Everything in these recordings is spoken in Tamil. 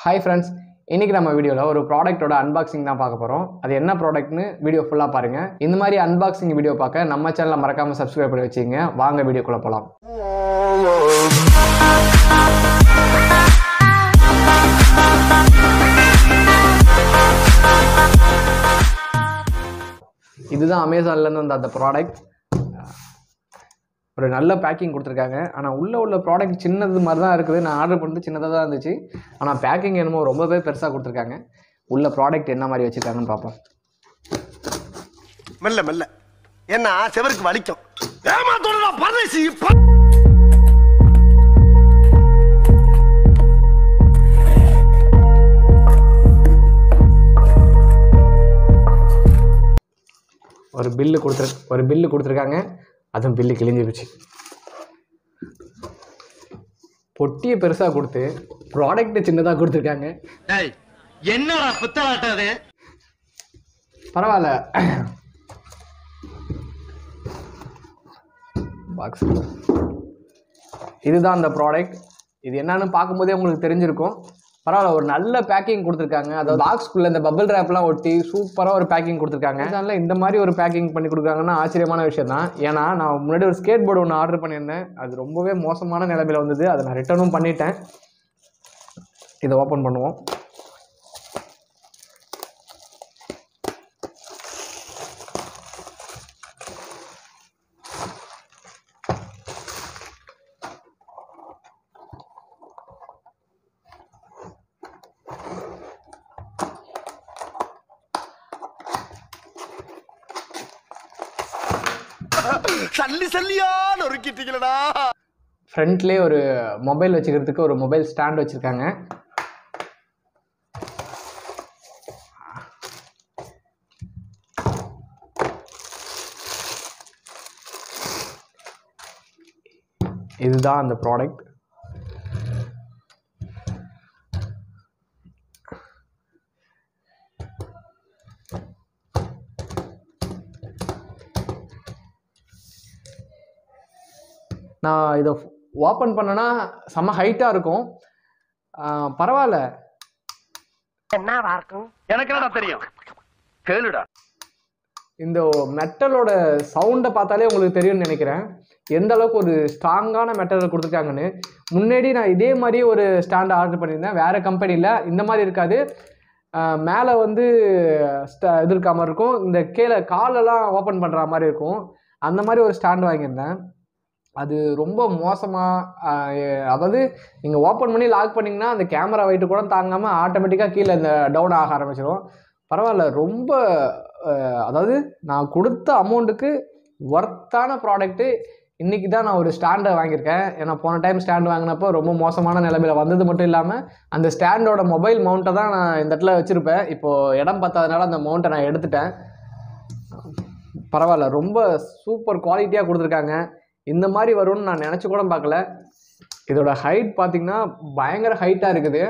Hi friends, இன்னைக்கு நம்ம வீடியோல ஒரு ப்ராடக்ட்டோட அன்பாக்சிங் தான் பார்க்க போறோம். அது என்ன ப்ராடக்ட்னு வீடியோ ஃபுல்லா பாருங்க. இந்த மாதிரி அன்பாக்சிங் வீடியோ பார்க்க நம்ம சேனலை மறக்காம சப்ஸ்கிரைப் பண்ணி வச்சுங்க. வாங்க வீடியோக்குள்ள போலாம். இதுதான் அமேசான்ல இருந்து வந்த அந்த ப்ராடக்ட். ஒரு நல்ல பேக்கிங் கொடுத்துருக்காங்க. ஆனால் உள்ள ப்ராடக்ட் சின்னது மாதிரி தான் இருக்குது. நான் ஆர்டர் பண்ணிட்டு சின்னதாக தான் இருந்துச்சு. ஆனால் பேக்கிங் என்னமோ ரொம்பவே பெருசாக கொடுத்துருக்காங்க. உள்ள ப்ராடக்ட் என்ன மாதிரி வச்சுருக்காங்கன்னு பார்ப்போம். மெல்ல மெல்ல என்ன செவருக்கு வலிக்கும். ஒரு பில்லு கொடுத்துருக்காங்க. அதுவும் பில்லு கிழிஞ்சு போச்சு. பொட்டியை பெருசாக கொடுத்து ப்ராடக்ட் சின்னதாக கொடுத்துருக்காங்க. என்னடா புத்தலாட்டாது? பரவாயில்ல. பாக்ஸ் இதுதான் அந்த ப்ராடக்ட். இது என்னன்னு பார்க்கும்போதே உங்களுக்கு தெரிஞ்சிருக்கும். பரவாயில்ல, ஒரு நல்ல பேக்கிங் கொடுத்துருக்காங்க. அதாவது பாக்ஸ்குள்ளே இந்த பபிள் ரேப்லாம் ஒட்டி சூப்பராக ஒரு பேக்கிங் கொடுத்துருக்காங்க. அதனால இந்த மாதிரி ஒரு பேக்கிங் பண்ணி கொடுக்குறாங்கன்னா ஆச்சரியமான விஷயம் தான். ஏன்னா நான் முன்னாடி ஒரு ஸ்கேட் போர்டு ஒன்று ஆர்டர் பண்ணியிருந்தேன். அது ரொம்பவே மோசமான நிலைமையில் வந்தது. அதை நான் ரிட்டர்னும் பண்ணிட்டேன். இதை ஓப்பன் பண்ணுவோம். சல்லி சல்லியா நொறுக்கிட்டீங்களடா. ஃப்ரண்ட்லேயே ஒரு மொபைல் வச்சுக்கிறதுக்கு ஒரு மொபைல் ஸ்டாண்ட் வச்சுருக்காங்க. இதுதான் அந்த ப்ராடக்ட். நான் இதை ஓப்பன் பண்ணனா செம்ம ஹைட்டாக இருக்கும். பரவாயில்ல. என்னவா இருக்கும் எனக்கு என்ன தெரியும், கேளுடா. இந்த மெட்டலோட சவுண்டை பார்த்தாலே உங்களுக்கு தெரியும்னு நினைக்கிறேன் எந்த அளவுக்கு ஒரு ஸ்ட்ராங்கான மெட்டல் கொடுத்துருக்காங்கன்னு. முன்னாடி நான் இதே மாதிரி ஒரு ஸ்டாண்ட் ஆர்டர் பண்ணியிருந்தேன் வேறு கம்பெனியில். இந்த மாதிரி இருக்காது. மேலே வந்து இது இருக்க மாதிரி இருக்கும். இந்த கீழே காலெல்லாம் ஓப்பன் பண்ணுற மாதிரி இருக்கும். அந்த மாதிரி ஒரு ஸ்டாண்ட் வாங்கியிருந்தேன். அது ரொம்ப மோசமாக, அதாவது நீங்கள் ஓப்பன் பண்ணி லாக் பண்ணிங்கன்னா அந்த கேமரா வெயிட்டு கூட தாங்காமல் ஆட்டோமேட்டிக்காக கீழே இந்த டவுன் ஆக ஆரம்பிச்சிடும். பரவாயில்ல, ரொம்ப அதாவது நான் கொடுத்த அமௌண்ட்டுக்கு ஒர்த்தான ப்ராடக்ட்டு. இன்றைக்கி தான் நான் ஒரு ஸ்டாண்டை வாங்கியிருக்கேன். ஏன்னா போன டைம் ஸ்டாண்டு வாங்கினப்போ ரொம்ப மோசமான நிலைமையில் வந்தது மட்டும் இல்லாமல் அந்த ஸ்டாண்டோட மொபைல் மவுண்ட்டை தான் நான் இந்த இடத்துல வச்சுருப்பேன். இப்போது இடம் பத்தாதனால அந்த மவுண்ட்டை நான் எடுத்துட்டேன். பரவாயில்ல, ரொம்ப சூப்பர் குவாலிட்டியாக கொடுத்துருக்காங்க. இந்த மாதிரி வரும்னு நான் நினச்சி கூட பார்க்கல. இதோட ஹைட் பார்த்திங்கன்னா பயங்கர ஹைட்டாக இருக்குது.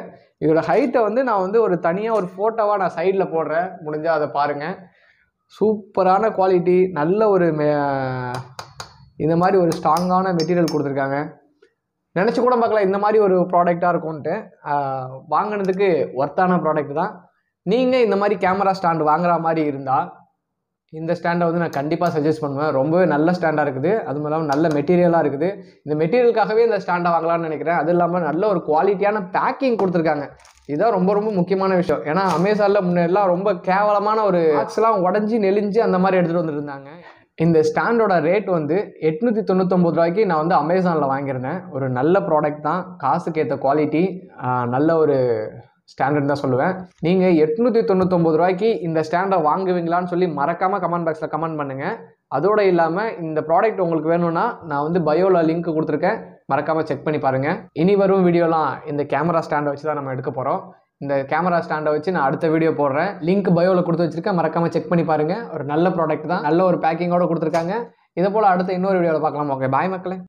இதோட ஹைட்டை வந்து நான் வந்து ஒரு தனியாக ஒரு ஃபோட்டோவாக நான் சைடில் போடுறேன், முடிஞ்சால் அதை பாருங்கள். சூப்பரான குவாலிட்டி, நல்ல ஒரு இந்த மாதிரி ஒரு ஸ்ட்ராங்கான மெட்டீரியல் கொடுத்துருக்காங்க. நினச்சி கூட பார்க்கல இந்த மாதிரி ஒரு ப்ராடக்டாக இருக்கும்ன்ட்டு. வாங்கினதுக்கு ஒர்த்தான ப்ராடக்ட் தான். நீங்கள் இந்த மாதிரி கேமரா ஸ்டாண்டு வாங்குற மாதிரி இருந்தால் இந்த ஸ்டாண்டை வந்து நான் கண்டிப்பாக சஜஸ்ட் பண்ணுவேன். ரொம்பவே நல்ல ஸ்டாண்டாக இருக்குது. அதுவும் இல்லாமல் நல்ல மெட்டீரியலாக இருக்குது. இந்த மெட்டீரியலுக்காகவே இந்த ஸ்டாண்டை வாங்கலாம்னு நினைக்கிறேன். அது இல்லாமல் நல்ல ஒரு குவாலிட்டியான பேக்கிங் கொடுத்துருக்காங்க. இதுதான் ரொம்ப ரொம்ப முக்கியமான விஷயம். ஏன்னா அமேசானில் முன்னெல்லாம் ரொம்ப கேவலமான ஒரு பாக்ஸ்லாம் உடஞ்சி நெளிஞ்சு அந்த மாதிரி எடுத்துகிட்டு வந்துருந்தாங்க. இந்த ஸ்டாண்டோட ரேட் வந்து 899 ரூபாய்க்கு நான் வந்து அமேசானில் வாங்கியிருந்தேன். ஒரு நல்ல ப்ராடக்ட் தான். காசுக்கு ஏற்ற குவாலிட்டி, நல்ல ஒரு ஸ்டாண்டர்ட் தான் சொல்லுவேன். நீங்கள் 899 ரூபாய்க்கு இந்த ஸ்டாண்டை வாங்குவீங்களான்னு சொல்லி மறக்காமல் கமெண்ட் பாக்ஸில் கமெண்ட் பண்ணுங்கள். அதோடு இல்லாமல் இந்த ப்ராடக்ட் உங்களுக்கு வேணும்னா நான் வந்து பயோவில் லிங்க் கொடுத்துருக்கேன், மறக்காமல் செக் பண்ணி பாருங்கள். இனி வரும் வீடியோலாம் இந்த கேமரா ஸ்டாண்டை வச்சு தான் நம்ம எடுக்க போகிறோம். இந்த கேமரா ஸ்டாண்டை வச்சு நான் அடுத்த வீடியோ போடுறேன். லிங்க் பயோவில் கொடுத்து வச்சுருக்கேன், மறக்காமல் செக் பண்ணி பாருங்கள். ஒரு நல்ல ப்ராடக்ட் தான், நல்ல ஒரு பேக்கிங்கோடு கொடுத்துருக்காங்க. இதை போல் அடுத்த இன்னொரு வீடியோவில் பார்க்கலாம். ஓகே, பாய் மக்களே.